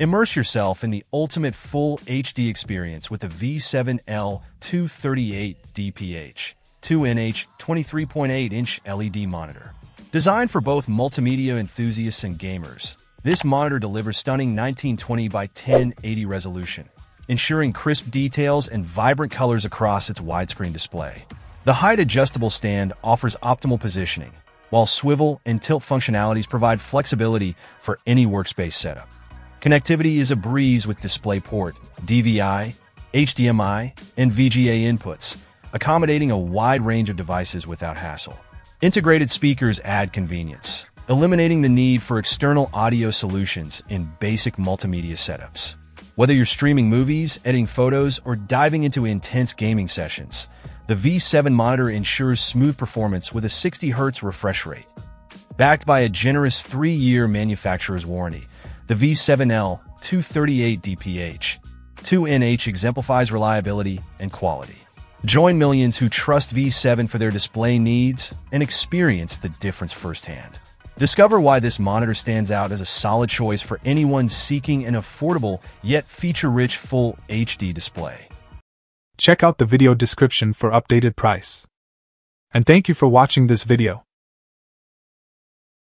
Immerse yourself in the ultimate full HD experience with the V7 L238DPH-2NH 23.8-inch LED monitor. Designed for both multimedia enthusiasts and gamers, this monitor delivers stunning 1920 by 1080 resolution, ensuring crisp details and vibrant colors across its widescreen display. The height-adjustable stand offers optimal positioning, while swivel and tilt functionalities provide flexibility for any workspace setup. Connectivity is a breeze with DisplayPort, DVI, HDMI, and VGA inputs, accommodating a wide range of devices without hassle. Integrated speakers add convenience, eliminating the need for external audio solutions in basic multimedia setups. Whether you're streaming movies, editing photos, or diving into intense gaming sessions, the V7 monitor ensures smooth performance with a 60 Hz refresh rate. Backed by a generous 3-year manufacturer's warranty, the V7 L238DPH-2NH exemplifies reliability and quality. Join millions who trust V7 for their display needs and experience the difference firsthand. Discover why this monitor stands out as a solid choice for anyone seeking an affordable yet feature-rich full HD display. Check out the video description for updated price. And thank you for watching this video.